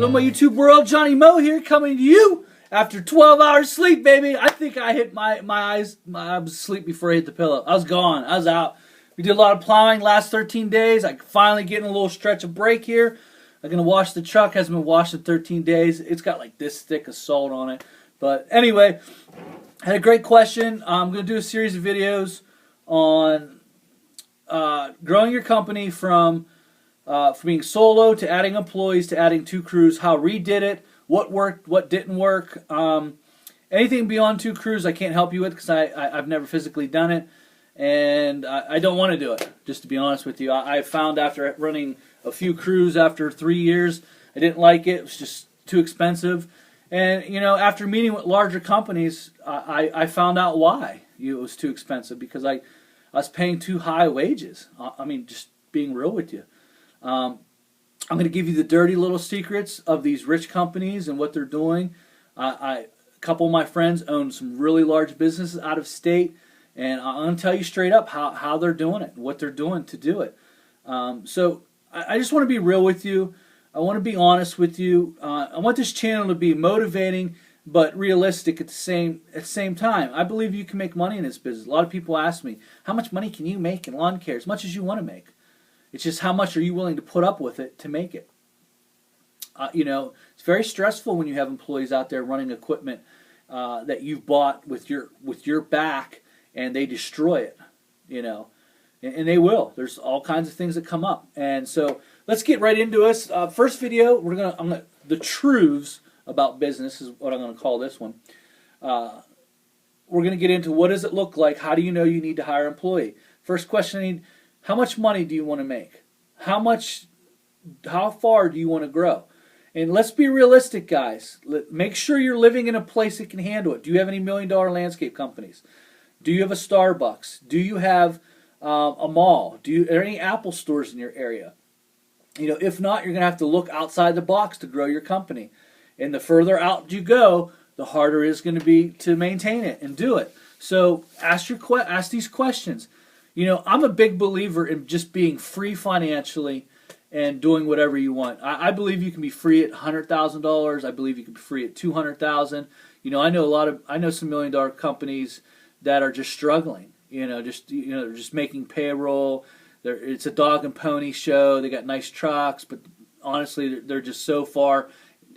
Hello, my YouTube world. Johnny Mo here, coming to you after 12 hours sleep, baby. I think I hit my eyes. I was asleep before I hit the pillow. I was gone. I was out. We did a lot of plowing last 13 days. I finally getting a little stretch of break here. I'm going to wash the truck. Hasn't been washed in 13 days. It's got like this thick of salt on it. But anyway, I had a great question. I'm going to do a series of videos on growing your company from being solo to adding employees to adding 2 crews, how Reed did it, what worked, what didn't work. Anything beyond 2 crews I can't help you with because I've never physically done it, and I don't want to do it, just to be honest with you. I found after running a few crews after 3 years, I didn't like it. It was just too expensive. And, you know, after meeting with larger companies, I found out why it was too expensive, because I was paying too high wages. I mean, just being real with you. I'm going to give you the dirty little secrets of these rich companies and what they're doing. A couple of my friends own some really large businesses out of state, and I'm going to tell you straight up how they're doing it, what they're doing to do it. So I just want to be real with you. I want to be honest with you. I want this channel to be motivating but realistic at the same time. I believe you can make money in this business. A lot of people ask me, how much money can you make in lawn care? As much as you want to make. It's just how much are you willing to put up with it to make it. You know, it's very stressful when you have employees out there running equipment that you've bought with your back, and they destroy it. You know, and they will. There's all kinds of things that come up, and so let's get right into us. First video, the truths about business is what I'm going to call this one. We're going to get into what does it look like. How do you know you need to hire an employee? First question: how much money do you want to make? How far do you want to grow? And let's be realistic, guys. Make sure you're living in a place that can handle it. Do you have any million-dollar landscape companies? Do you have a Starbucks? Do you have a mall? Are there any Apple stores in your area? You know, if not, you're going to have to look outside the box to grow your company. And the further out you go, the harder it is going to be to maintain it and do it. So ask these questions. You know, I'm a big believer in just being free financially and doing whatever you want. I believe you can be free at $100,000. I believe you can be free at $200,000. You know, I know some million-dollar companies that are just struggling. They're just making payroll. It's a dog and pony show. They got nice trucks, but honestly, they're just so far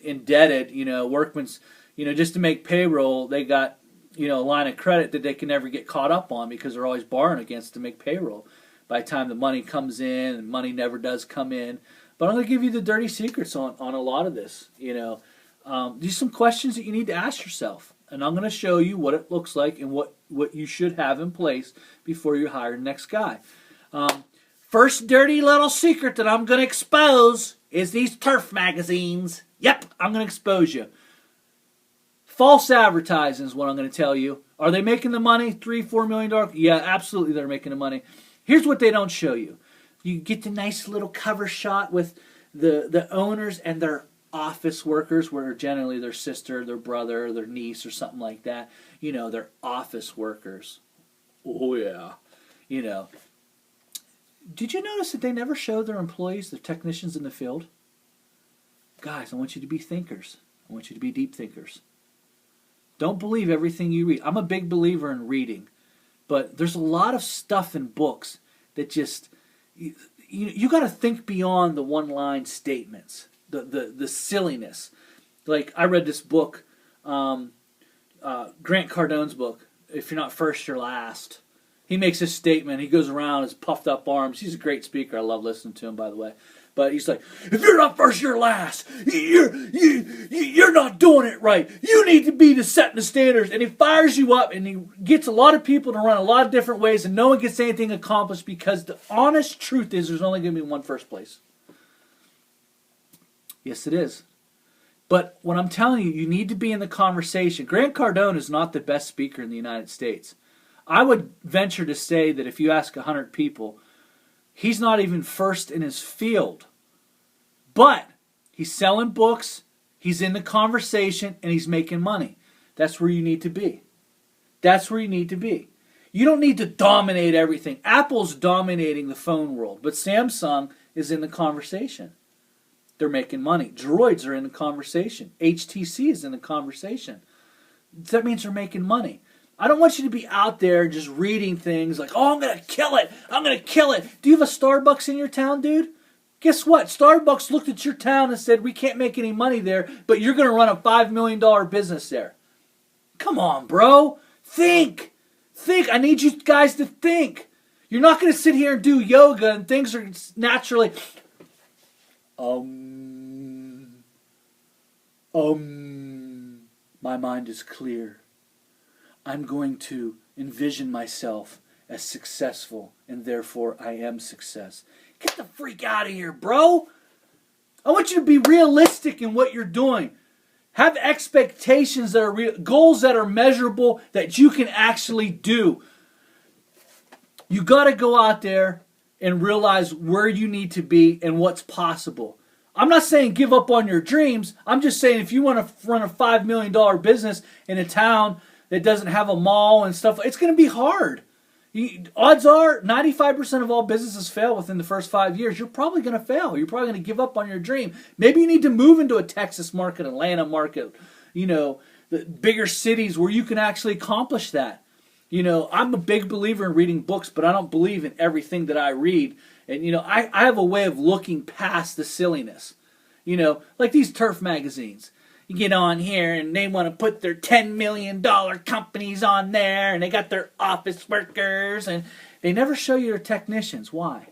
indebted. You know, workmen's, just to make payroll, they got a line of credit that they can never get caught up on because they're always borrowing against to make payroll. By the time the money comes in, and money never does come in. But I'm going to give you the dirty secrets on a lot of this. These are some questions that you need to ask yourself. And I'm going to show you what it looks like and what you should have in place before you hire the next guy. First dirty little secret that I'm going to expose is these turf magazines. Yep, I'm going to expose you. False advertising is what I'm going to tell you. Are they making the money? $3-4 million? Yeah, absolutely they're making the money. Here's what they don't show you. You get the nice little cover shot with the owners and their office workers, where generally their sister, their brother, their niece, or something like that. They're office workers. Oh, yeah. Did you notice that they never show their employees, their technicians in the field? Guys, I want you to be thinkers. I want you to be deep thinkers. Don't believe everything you read. I'm a big believer in reading, but there's a lot of stuff in books that just, you got to think beyond the one-line statements, the silliness. Like, I read this book, Grant Cardone's book, If You're Not First, You're Last. He makes this statement. He goes around his puffed up arms. He's a great speaker. I love listening to him, by the way. But he's like, if you're not first, you're last. You're not doing it right. You need to be setting the standards. And he fires you up, and he gets a lot of people to run a lot of different ways, and no one gets anything accomplished, because the honest truth is there's only going to be one first place. Yes, it is. But what I'm telling you, you need to be in the conversation. Grant Cardone is not the best speaker in the United States. I would venture to say that if you ask 100 people, he's not even first in his field. But he's selling books, he's in the conversation, and he's making money. That's where you need to be. That's where you need to be. You don't need to dominate everything. Apple's dominating the phone world, but Samsung is in the conversation. they're making money. Droids are in the conversation. HTC is in the conversation. That means they're making money. I don't want you to be out there just reading things like, oh, I'm going to kill it. I'm going to kill it. Do you have a Starbucks in your town, dude? Guess what? Starbucks looked at your town and said, we can't make any money there, but you're going to run a $5 million business there. Come on, bro. Think. I need you guys to think. You're not going to sit here and do yoga and things are naturally... My mind is clear. I'm going to envision myself as successful, and therefore I am success. Get the freak out of here, bro. I want you to be realistic in what you're doing. Have expectations that are real, goals that are measurable, that you can actually do. You got to go out there and realize where you need to be and what's possible. I'm not saying give up on your dreams. I'm just saying if you want to run a $5 million business in a town that doesn't have a mall and stuff, it's going to be hard. Odds are 95% of all businesses fail within the first 5 years. You're probably going to fail. You're probably going to give up on your dream. Maybe you need to move into a Texas market, Atlanta market, the bigger cities where you can actually accomplish that. I'm a big believer in reading books, but I don't believe in everything that I read. And, I have a way of looking past the silliness. Like these turf magazines. You get on here and they want to put their $10 million companies on there and they got their office workers and they never show you their technicians. Why?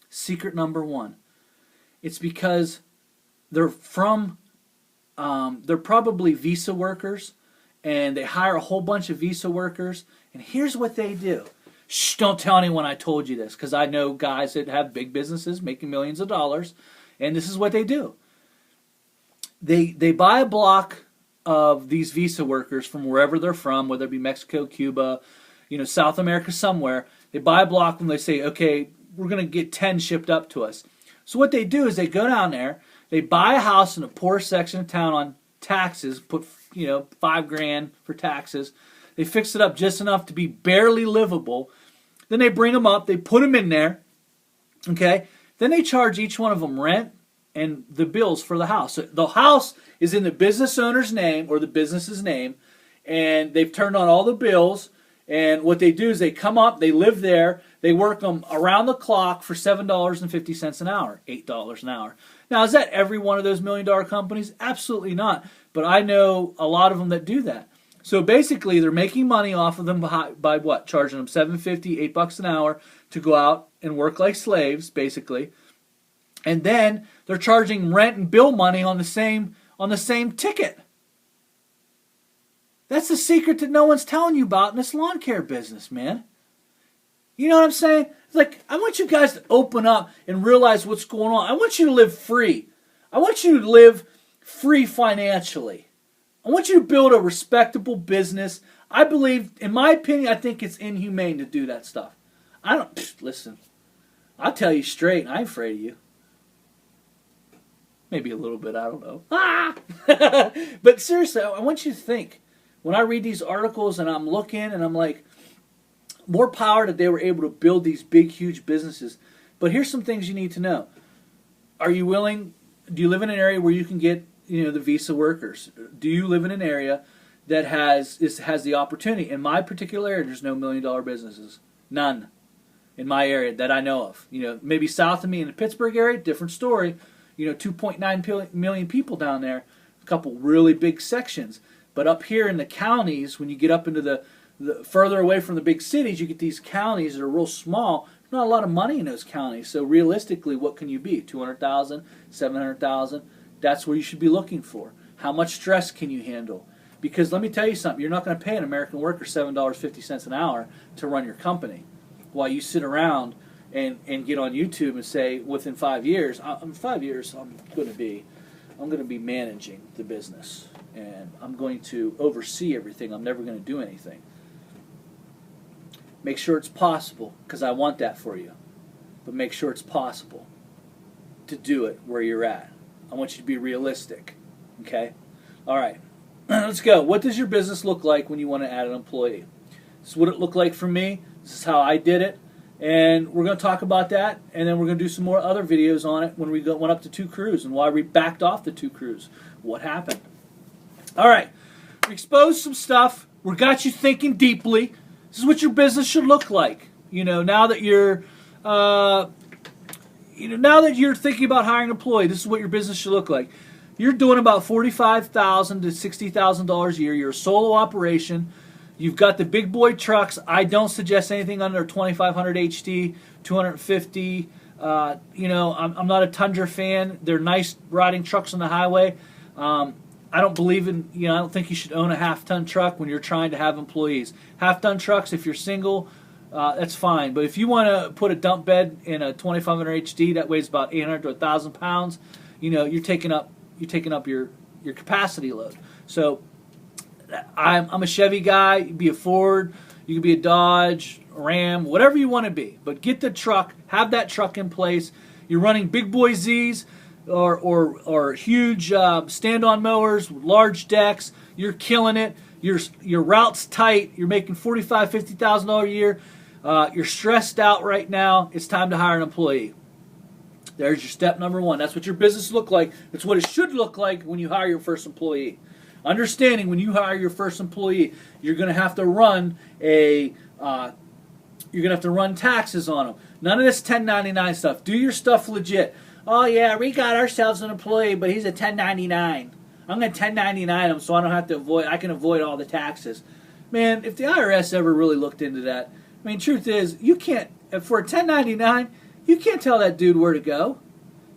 Secret number one. It's because they're probably visa workers and they hire a whole bunch of visa workers and here's what they do. Shh, don't tell anyone I told you this because I know guys that have big businesses making millions of dollars and this is what they do. They buy a block of these visa workers from wherever they're from, whether it be Mexico, Cuba, South America somewhere. They buy a block and they say, okay, we're going to get 10 shipped up to us. So what they do is they go down there, they buy a house in a poor section of town on taxes, put $5,000 for taxes. They fix it up just enough to be barely livable. Then they bring them up, they put them in there, okay? Then they charge each one of them rent and the bills for the house. So the house is in the business owner's name or the business's name, and they've turned on all the bills, and what they do is they come up, they live there, they work them around the clock for $7.50 an hour, $8 an hour. Now, is that every one of those $1 million companies? Absolutely not, but I know a lot of them that do that. So basically, they're making money off of them by what? Charging them $7.50, $8 an hour to go out and work like slaves, basically. And then they're charging rent and bill money on the same ticket. That's the secret that no one's telling you about in this lawn care business, man. You know what I'm saying? It's like, I want you guys to open up and realize what's going on. I want you to live free. I want you to live free financially. I want you to build a respectable business. I believe, in my opinion, I think it's inhumane to do that stuff. Listen, I'll tell you straight, I ain't afraid of you. Maybe a little bit, I don't know. But seriously, I want you to think. When I read these articles and I'm looking and I'm like, more power that they were able to build these big, huge businesses. But here's some things you need to know. Are you willing, do you live in an area where you can get, the visa workers? Do you live in an area that has the opportunity? In my particular area, there's no $1 million businesses. None. In my area that I know of. Maybe south of me in the Pittsburgh area, different story. 2.9 million people down there, a couple really big sections. But up here in the counties, when you get up into the further away from the big cities, you get these counties that are real small. There's not a lot of money in those counties. So realistically, what can you be? 200,000, 700,000? That's where you should be looking for. How much stress can you handle? Because let me tell you something, you're not going to pay an American worker $7.50 an hour to run your company while you sit around and get on YouTube and say within 5 years, I'm going to be managing the business and I'm going to oversee everything. I'm never going to do anything. Make sure it's possible, because I want that for you. But make sure it's possible to do it where you're at. I want you to be realistic. Okay? All right. Let's go. What does your business look like when you want to add an employee? This is what it looked like for me. This is how I did it. And we're going to talk about that, and then we're going to do some more other videos on it when we went up to 2 crews and why we backed off the 2 crews. What happened? All right. We exposed some stuff. We got you thinking deeply. This is what your business should look like. Now that you're now that you're thinking about hiring an employee, this is what your business should look like. You're doing about $45,000 to $60,000 a year. You're a solo operation. You've got the big boy trucks. I don't suggest anything under 2500 HT, 250. I'm not a Tundra fan. They're nice riding trucks on the highway. I don't believe in, I don't think you should own a half-ton truck when you're trying to have employees. Half-ton trucks, if you're single, that's fine. But if you want to put a dump bed in a 2500 HD that weighs about 800 to 1,000 pounds, you're taking up your capacity load. So I'm a Chevy guy. You can be a Ford, you can be a Dodge, Ram, whatever you want to be. But get the truck, have that truck in place. You're running big boy Z's or huge stand-on mowers, large decks. You're killing it. Your route's tight. You're making $45,000, $50,000 a year. You're stressed out right now. It's time to hire an employee. There's your step number 1. That's what your business look like. It's what it should look like when you hire your first employee. Understanding when you hire your first employee, you're going to have to run taxes on them. None of this 1099 stuff. Do your stuff legit. Oh yeah, we got ourselves an employee, but he's a 1099. I'm going to 1099 him so I don't have to I can avoid all the taxes. Man, if the IRS ever really looked into that, truth is, you can't, for a 1099, you can't tell that dude where to go.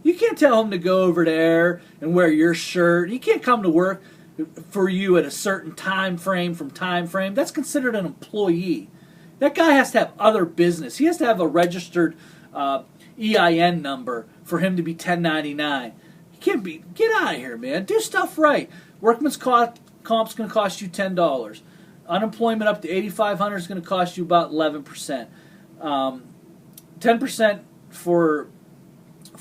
You can't tell him to go over there and wear your shirt. He can't come to work for you at a certain time frame from time frame. That's considered an employee. That guy has to have other business. He has to have a registered EIN number for him to be 1099. He can't be. Get out of here, man. Do stuff right. Workman's comp's going to cost you $10. Unemployment up to $8,500 is going to cost you about 11%. 10% for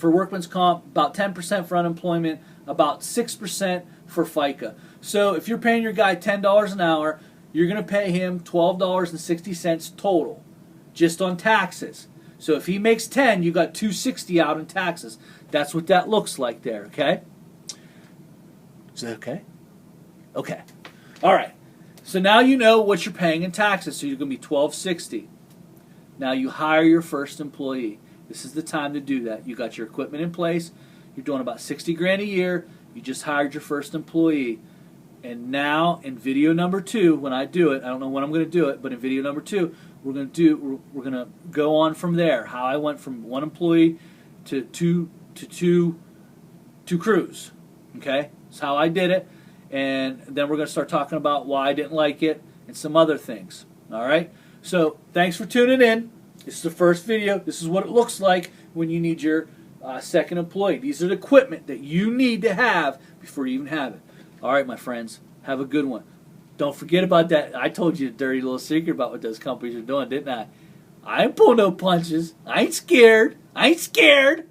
workman's comp, about 10% for unemployment, about 6% for FICA. So if you're paying your guy $10 an hour, you're going to pay him $12.60 total, just on taxes. So if he makes 10, you got $260 out in taxes. That's what that looks like there, okay? Is that okay? Okay. All right. So now you know what you're paying in taxes. So you're going to be $12.60. Now you hire your first employee. This is the time to do that. You got your equipment in place. You're doing about $60,000 a year. You just hired your first employee. And now in video number 2, when I do it, I don't know when I'm going to do it, but in video number 2, we're going to go on from there. How I went from 1 employee to two crews. Okay? That's how I did it. And then we're going to start talking about why I didn't like it and some other things. All right? So thanks for tuning in. This is the first video. This is what it looks like when you need your second employee. These are the equipment that you need to have before you even have it. All right, my friends. Have a good one. Don't forget about that. I told you a dirty little secret about what those companies are doing, didn't I? I ain't pulling no punches. I ain't scared. I ain't scared.